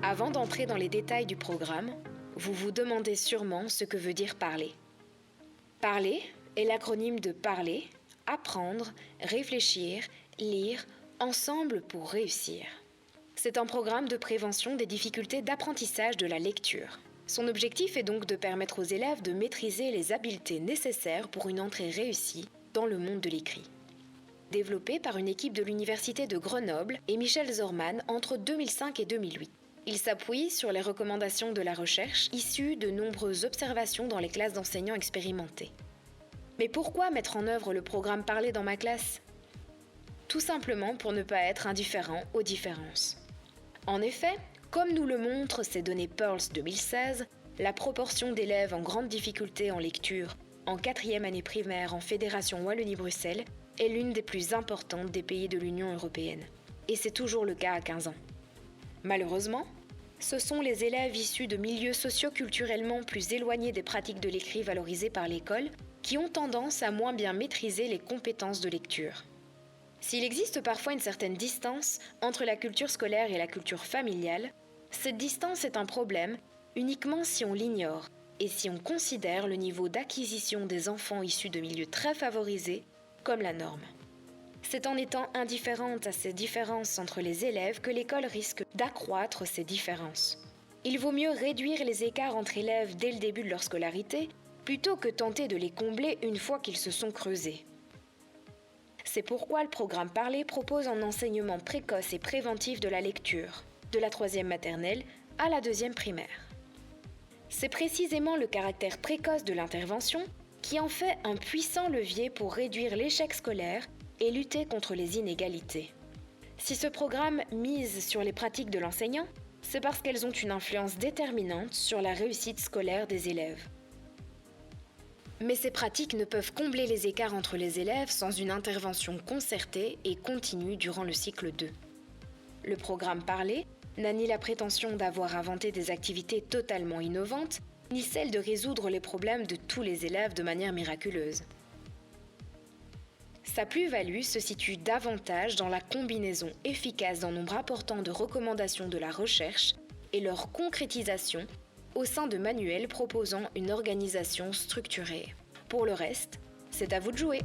Avant d'entrer dans les détails du programme, vous vous demandez sûrement ce que veut dire parler. Parler est l'acronyme de parler, apprendre, réfléchir, lire, ensemble pour réussir. C'est un programme de prévention des difficultés d'apprentissage de la lecture. Son objectif est donc de permettre aux élèves de maîtriser les habiletés nécessaires pour une entrée réussie dans le monde de l'écrit. Développé par une équipe de l'Université de Grenoble et Michel Zorman entre 2005 et 2008. Il s'appuie sur les recommandations de la recherche issues de nombreuses observations dans les classes d'enseignants expérimentés. Mais pourquoi mettre en œuvre le programme Parler dans ma classe ? Tout simplement pour ne pas être indifférent aux différences. En effet, comme nous le montrent ces données Pearls 2016, la proportion d'élèves en grande difficulté en lecture en 4e année primaire en Fédération Wallonie-Bruxelles est l'une des plus importantes des pays de l'Union européenne. Et c'est toujours le cas à 15 ans. Malheureusement, ce sont les élèves issus de milieux socio-culturellement plus éloignés des pratiques de l'écrit valorisées par l'école qui ont tendance à moins bien maîtriser les compétences de lecture. S'il existe parfois une certaine distance entre la culture scolaire et la culture familiale, cette distance est un problème uniquement si on l'ignore et si on considère le niveau d'acquisition des enfants issus de milieux très favorisés comme la norme. C'est en étant indifférente à ces différences entre les élèves que l'école risque d'accroître ces différences. Il vaut mieux réduire les écarts entre élèves dès le début de leur scolarité plutôt que tenter de les combler une fois qu'ils se sont creusés. C'est pourquoi le programme Parler propose un enseignement précoce et préventif de la lecture, de la 3e maternelle à la 2e primaire. C'est précisément le caractère précoce de l'intervention qui en fait un puissant levier pour réduire l'échec scolaire et lutter contre les inégalités. Si ce programme mise sur les pratiques de l'enseignant, c'est parce qu'elles ont une influence déterminante sur la réussite scolaire des élèves. Mais ces pratiques ne peuvent combler les écarts entre les élèves sans une intervention concertée et continue durant le cycle 2. Le programme Parler n'a ni la prétention d'avoir inventé des activités totalement innovantes, ni celle de résoudre les problèmes de tous les élèves de manière miraculeuse. Sa plus-value se situe davantage dans la combinaison efficace d'un nombre important de recommandations de la recherche et leur concrétisation au sein de manuels proposant une organisation structurée. Pour le reste, c'est à vous de jouer.